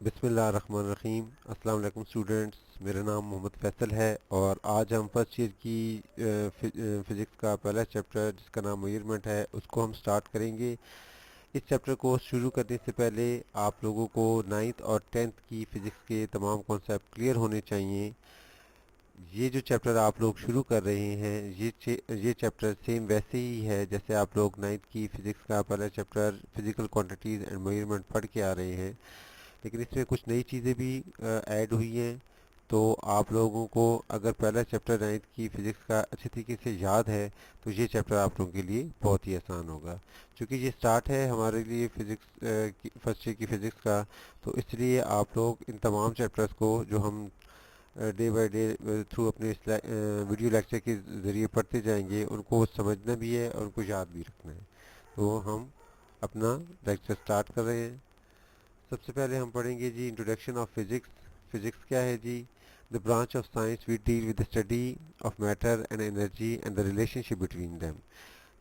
بسم اللہ الرحمن الرحیم۔ السلام علیکم اسٹوڈنٹس، میرا نام محمد فیصل ہے اور آج ہم فرسٹ ایئر کی فزکس کا پہلا چیپٹر جس کا نام میئرمنٹ ہے اس کو ہم سٹارٹ کریں گے۔ اس چیپٹر کو شروع کرنے سے پہلے آپ لوگوں کو نائنتھ اور ٹینتھ کی فزکس کے تمام کانسیپٹ کلیئر ہونے چاہیے۔ یہ جو چیپٹر آپ لوگ شروع کر رہے ہیں یہ چیپٹر سیم ویسے ہی ہے جیسے آپ لوگ نائنتھ کی فزکس کا پہلا chapter physical quantities and measurement پڑھ کے آ رہے ہیں، لیکن اس میں کچھ نئی چیزیں بھی ایڈ ہوئی ہیں۔ تو آپ لوگوں کو اگر پہلا چیپٹر نائنتھ کی فزکس کا اچھے طریقے سے یاد ہے تو یہ چیپٹر آپ لوگوں کے لیے بہت ہی آسان ہوگا، چونکہ یہ سٹارٹ ہے ہمارے لیے فزکس فرسٹ ایئر کی فزکس کا۔ تو اس لیے آپ لوگ ان تمام چیپٹرز کو جو ہم ڈے بائی ڈے تھرو اپنے ویڈیو لیکچر کے ذریعے پڑھتے جائیں گے، ان کو سمجھنا بھی ہے اور ان کو یاد بھی رکھنا ہے۔ تو ہم اپنا لیکچر سٹارٹ کر رہے ہیں۔ سب سے پہلے ہم پڑھیں گے جی انٹروڈکشن آف فزکس۔ فزکس کیا ہے جی؟ The branch of science we deal with the study of matter and energy and the relationship between them.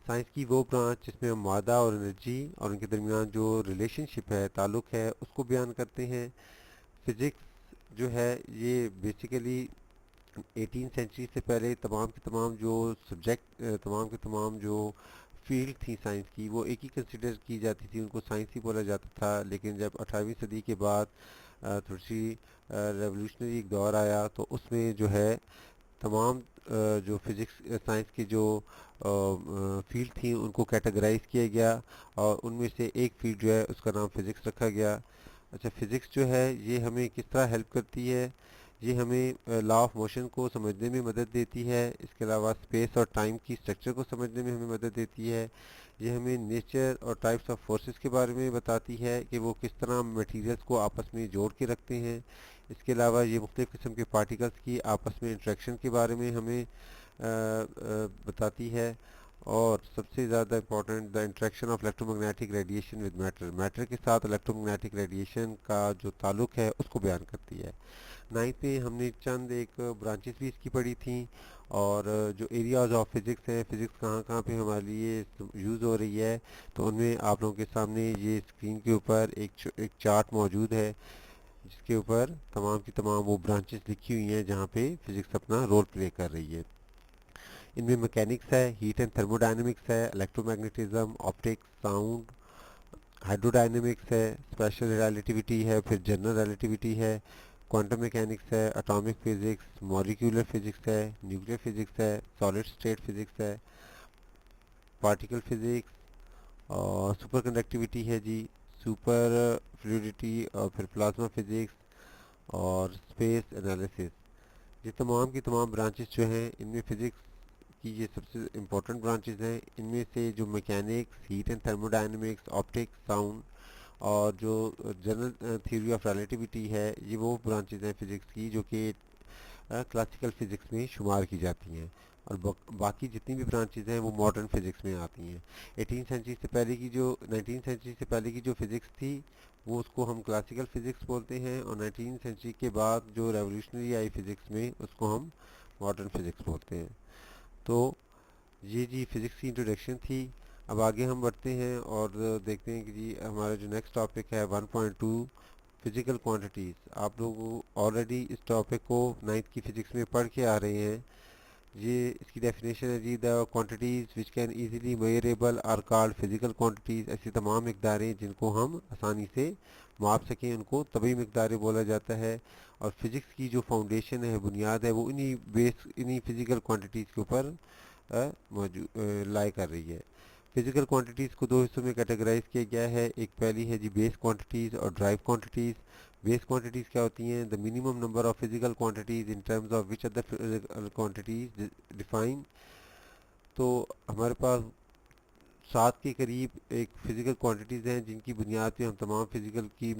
Science کی وہ برانچ جس میں ہم مادہ اور انرجی اور ان کے درمیان جو ریلیشن شپ ہے، تعلق ہے، اس کو بیان کرتے ہیں۔ فزکس جو ہے یہ بیسیکلی 18 سینچری سے پہلے تمام کے تمام جو سبجیکٹ تمام کے تمام جو فیلڈ تھی سائنس کی وہ ایک ہی کنسیڈر کی جاتی تھی، ان کو سائنس ہی بولا جاتا تھا۔ لیکن جب 18ویں صدی کے بعد تھوڑی سی ریولیوشنری ایک دور آیا تو اس میں جو ہے تمام جو فزکس سائنس کی جو فیلڈ تھیں ان کو کیٹیگرائز کیا گیا اور ان میں سے ایک فیلڈ جو ہے اس کا نام فزکس رکھا گیا۔ اچھا، فزکس جو ہے یہ ہمیں کس طرح ہیلپ کرتی ہے؟ یہ ہمیں لا آف موشن کو سمجھنے میں مدد دیتی ہے، اس کے علاوہ اسپیس اور ٹائم کی اسٹرکچر کو سمجھنے میں ہمیں مدد دیتی ہے۔ یہ ہمیں نیچر اور ٹائپس آف فورسز کے بارے میں بتاتی ہے کہ وہ کس طرح میٹیریلز کو آپس میں جوڑ کے رکھتے ہیں۔ اس کے علاوہ یہ مختلف قسم کے پارٹیکلز کی آپس میں انٹریکشن کے بارے میں ہمیں بتاتی ہے۔ اور سب سے زیادہ important, the interaction of electromagnetic radiation with matter, matter کے ساتھ الیکٹرو میگنیٹک ریڈیشن کا جو تعلق ہے اس کو بیان کرتی ہے۔ نائنتھ میں ہم نے چند ایک برانچز بھی اس کی پڑھی تھیں، اور جو ایریاز آف فزکس ہیں، فزکس کہاں کہاں پہ ہمارے لیے یوز ہو رہی ہے، تو ان میں آپ لوگوں کے سامنے یہ اسکرین کے اوپر ایک چارٹ موجود ہے جس کے اوپر تمام کی تمام وہ برانچز لکھی ہوئی ہیں جہاں پہ فزکس اپنا رول پلے کر رہی ہے۔ ان میں میکینکس ہے، ہیٹ اینڈ تھرمو ڈائنمکس ہے، electro magnetism, optics, sound, hydro dynamics ہے، اسپیشل ریلیٹیوٹی ہے، پھر جنرل ریلیٹیوٹی ہے، کوانٹم میکینکس ہے، اٹامک فزکس، مولیکولر فزکس ہے، نیوکلیر فزکس ہے، سالڈ اسٹیٹ فزکس ہے، پارٹیکل فزکس، اور سپر کنڈکٹیوٹی ہے جی، سپر فلوئڈٹی، اور پھر پلازما فزکس اور اسپیس انالیسس۔ یہ تمام کی تمام برانچز جو ہیں ان میں فزکس کی یہ سب سے امپورٹنٹ برانچز ہیں۔ ان میں سے جو mechanics, heat and thermodynamics, optics, sound اور جو جنرل تھیوری آف ریلیٹیوٹی ہے، یہ وہ برانچز ہیں فزکس کی جو کہ کلاسیکل فزکس میں شمار کی جاتی ہیں، اور باقی جتنی بھی برانچز ہیں وہ ماڈرن فزکس میں آتی ہیں۔ 19 سینچری سے پہلے کی جو فزکس تھی وہ اس کو ہم کلاسیکل فزکس بولتے ہیں، اور 19 سینچری کے بعد جو ریولیوشنری آئی فزکس میں اس کو ہم ماڈرن فزکس بولتے ہیں۔ تو یہ جی فزکس کی انٹروڈکشن تھی۔ اب آگے ہم بڑھتے ہیں اور دیکھتے ہیں کہ جی ہمارا جو نیکسٹ ٹاپک ہے 1.2 فزیکل کوانٹیٹیز۔ آپ لوگ آلریڈی اس ٹاپک کو نائنتھ کی فزکس میں پڑھ کے آ رہے ہیں۔ یہ اس کی ڈیفینیشن ہے جی، the quantities which can easily measurable are called physical quantities. ایسی تمام مقداریں جن کو ہم آسانی سے ماپ سکیں ان کو طبی مقداریں بولا جاتا ہے، اور فزکس کی جو فاؤنڈیشن ہے، بنیاد ہے، وہ انہی فزیکل کوانٹیٹیز کے اوپر لائے کر رہی ہے۔ فزیکل کوانٹیٹیز کو دو حصوں میں کیٹیگرائز کیا گیا ہے۔ ایک پہلی ہے جی بیس کوانٹیٹیز اور ڈرائیو کوانٹیٹیز۔ بیس کوانٹیٹیز کیا ہوتی ہیں؟ The minimum number of physical quantities in terms of which other physical quantities define. تو ہمارے پاس 7 کے قریب ایک فزیکل کوانٹیٹیز ہیں جن کی بنیاد پہ ہم تمام فزیکل کی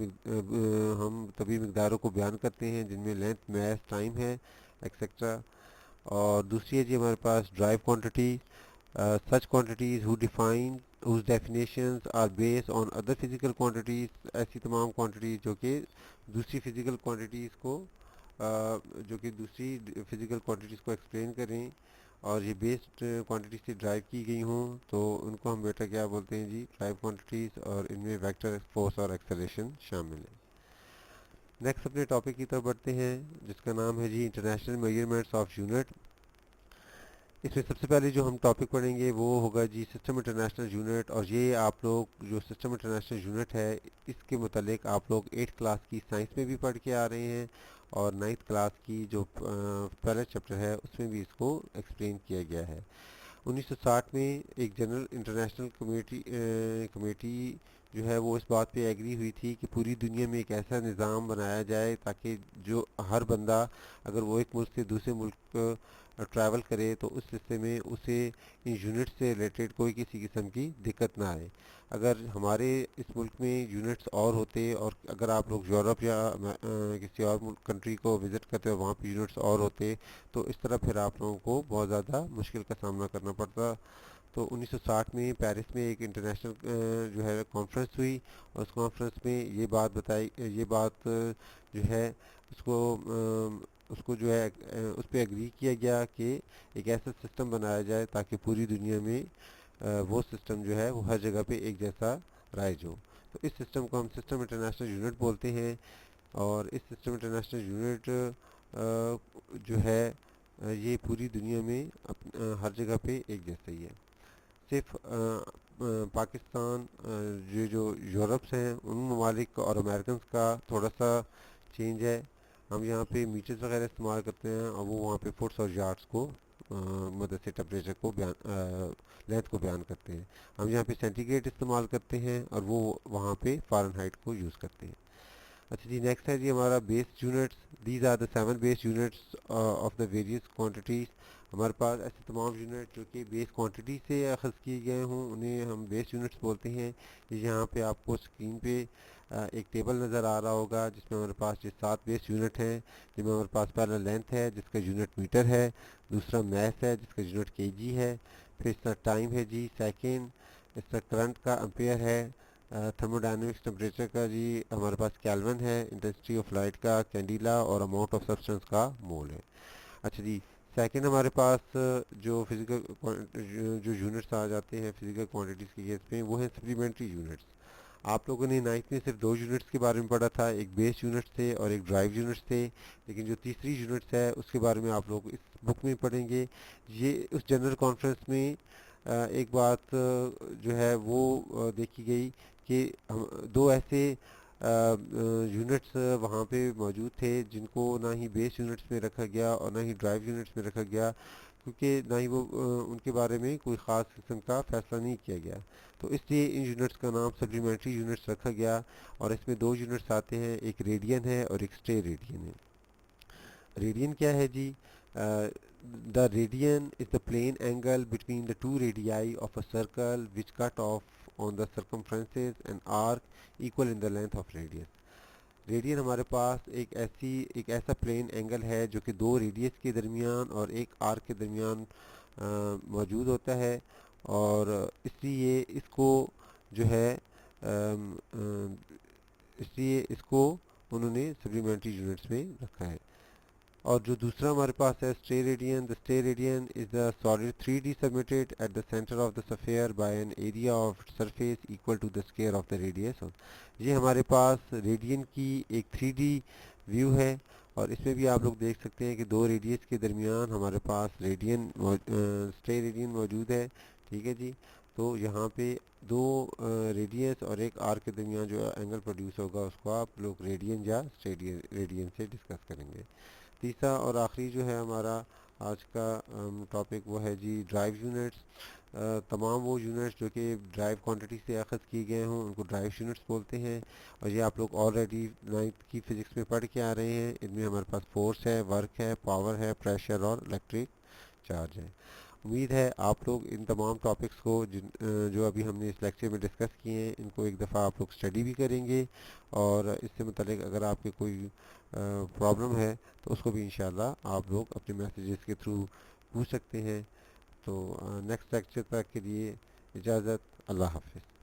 ہم طبی مقداروں کو بیان کرتے ہیں، جن میں لینتھ، میس، ٹائم ہے، ایکسیکٹرا۔ اور دوسری ہے جی ہمارے پاس derived quantity, such quantities whose definitions are based on other physical quantities۔ ایسی تمام کوانٹیٹیز جو کہ دوسری فزیکل کوانٹیٹیز کو جو کہ دوسری فزیکل کوانٹیٹیز کو ایکسپلین کریں اور یہ بیسڈ کوانٹیٹی سے ڈرائیو کی گئی ہوں، تو ان کو ہم بیٹا کیا بولتے ہیں جی؟ ڈرائیو کوانٹیٹیز، اور ان میں ویکٹر، فورس اور ایکسلریشن شامل ہے۔ نیکسٹ اپنے ٹاپک کی طرف بڑھتے ہیں جس کا نام ہے جی انٹرنیشنل میجرمنٹس آف یونٹ. اس میں سب سے پہلے جو ہم ٹاپک پڑھیں گے وہ ہوگا جی سسٹم انٹرنیشنل یونٹ. اور یہ آپ لوگ جو سسٹم انٹرنیشنل یونٹ ہے اس کے متعلق آپ لوگ 8th کلاس کی سائنس میں بھی پڑھ کے آ رہے ہیں اور 9th کلاس کی جو پہلا چیپٹر ہے اس میں بھی اس کو ایکسپلین کیا گیا ہے. 1960 میں ایک جنرل انٹرنیشنل کمیٹی جو ہے وہ اس بات پہ ایگری ہوئی تھی کہ پوری دنیا میں ایک ایسا نظام بنایا جائے تاکہ جو ہر بندہ اگر وہ ایک ملک سے دوسرے ملک ٹریول کرے تو اس رستے میں اسے ان یونٹ سے ریلیٹڈ کوئی کسی قسم کی دقت نہ آئے. اگر ہمارے اس ملک میں یونٹس اور ہوتے اور اگر آپ لوگ یورپ یا کسی اور کنٹری کو وزٹ کرتے اور وہاں پہ یونٹس اور ہوتے تو اس طرح پھر آپ لوگوں کو بہت زیادہ مشکل کا سامنا کرنا پڑتا. تو 1960 میں پیرس میں ایک انٹرنیشنل جو ہے کانفرنس ہوئی اور اس کانفرنس میں یہ بات جو ہے اس کو جو ہے اس پہ ایگری کیا گیا کہ ایک ایسا سسٹم بنایا جائے تاکہ پوری دنیا میں وہ سسٹم جو ہے وہ ہر جگہ پہ ایک جیسا رائج ہو. تو اس سسٹم کو ہم سسٹم انٹرنیشنل یونٹ بولتے ہیں اور اس سسٹم انٹرنیشنل یونٹ جو ہے یہ پوری دنیا میں ہر جگہ پہ ایک جیسا ہی ہے. صرف پاکستان جو یورپس ہیں ان ممالک اور امریکنس کا تھوڑا سا چینج ہے. ہم یہاں پہ میٹرز وغیرہ استعمال کرتے ہیں اور وہ وہاں پہ فٹس اور یارڈس کو مدد سے ٹمپریچر کو لینتھ کو بیان کرتے ہیں. ہم یہاں پہ سینٹی گریڈ استعمال کرتے ہیں اور وہ وہاں پہ فارن ہائٹ کو یوز کرتے ہیں. اچھا جی نیکسٹ ہے جی ہمارا base units. These are the 7 base units of the various quantities. ہمارے پاس ایسے تمام یونٹ جو کہ بیس کوانٹٹی سے اخذ کیے گئے ہوں انہیں ہم بیس یونٹس بولتے ہیں. یہاں پہ آپ کو اسکرین پہ ایک ٹیبل نظر آ رہا ہوگا جس میں ہمارے پاس یہ 7 بیس یونٹ ہیں جن میں ہمارے پاس پہلا لینتھ ہے جس کا یونٹ میٹر ہے, دوسرا میس ہے جس کا یونٹ کے جی ہے, پھر اس کا ٹائم ہے جی سیکنڈ, اس کا کرنٹ کا امپیئر ہے, تھرمو ڈائنمکس ٹمپریچر کا جی ہمارے پاس کیلون ہے, انٹینسٹی آف لائٹ کا کینڈیلا اور اماؤنٹ آف سبسٹنس کا مول ہے. اچھا جی سیکنڈ ہمارے پاس جو فزیکل جو یونٹس آ جاتے ہیں فزیکل کوانٹٹیز کے کیس میں وہ ہیں سپلیمنٹری یونٹس. آپ لوگوں نے 9th میں صرف 2 یونٹس کے بارے میں پڑھا تھا, ایک بیس یونٹس تھے اور ایک ڈرائیو یونٹس تھے, لیکن جو تیسری یونٹس ہے اس کے بارے میں آپ لوگ اس بک میں پڑھیں گے. یہ اس جنرل کانفرنس میں ایک بات جو ہے وہ دیکھی گئی کہ 2 ایسے یونٹس وہاں پہ موجود تھے جن کو نہ ہی بیس یونٹس میں رکھا گیا اور نہ ہی ڈرائیو یونٹس میں رکھا گیا کیونکہ نہ ہی وہ ان کے بارے میں کوئی خاص قسم کا فیصلہ نہیں کیا گیا. تو اس لیے ان یونٹس کا نام سپلیمنٹری یونٹس رکھا گیا اور اس میں 2 یونٹس آتے ہیں, ایک ریڈین ہے اور ایک اسٹے ریڈین ہے. ریڈین کیا ہے جی؟ The radian is the plane angle between the 2 radii of a circle which cut off on the circumferences and arc equal in the length of radius. Radian ہمارے پاس ایک ایسا پلین اینگل ہے جو کہ 2 ریڈیس کے درمیان اور ایک آرک کے درمیان موجود ہوتا ہے اور اس لیے اس کو جو ہے اس لیے اس کو انہوں نے سپلیمنٹری یونٹس میں رکھا ہے. اور جو دوسرا ہمارے پاس ہے steradian. The steradian is the solid 3D subtended at the centre of the sphere by an area of surface equal to the square of the radius. یہ ہمارے پاس ریڈین کی ایک 3D ویو ہے اور اس میں بھی آپ لوگ دیکھ سکتے ہیں کہ 2 ریڈیس کے درمیان ہمارے پاس اسٹے ریڈین موجود ہے. ٹھیک ہے جی, تو یہاں پہ 2 ریڈیس اور ایک آر کے درمیان جو اینگل پروڈیوس ہوگا اس کو آپ لوگ ریڈین یا اسٹے ریڈین سے ڈسکس کریں گے. تیسرا اور آخری جو ہے ہمارا آج کا ٹاپک وہ ہے جی ڈرائیو یونٹس. تمام وہ یونٹس جو کہ ڈرائیو کوانٹٹی سے اخذ کیے گئے ہوں ان کو ڈرائیو یونٹس بولتے ہیں اور یہ آپ لوگ آلریڈی 9th کی فزکس میں پڑھ کے آ رہے ہیں. ان میں ہمارے پاس فورس ہے, ورک ہے, پاور ہے, پریشر اور الیکٹرک چارج ہے. امید ہے آپ لوگ ان تمام ٹاپکس کو جو ابھی ہم نے اس لیکچر میں ڈسکس کیے ہیں ان کو ایک دفعہ آپ لوگ اسٹڈی بھی کریں گے اور اس سے متعلق اگر آپ کے کوئی پرابلم ہے تو اس کو بھی انشاءاللہ آپ لوگ اپنے میسیجز کے تھرو پوچھ سکتے ہیں. تو نیکسٹ لیکچر تک کے لیے اجازت. اللہ حافظ.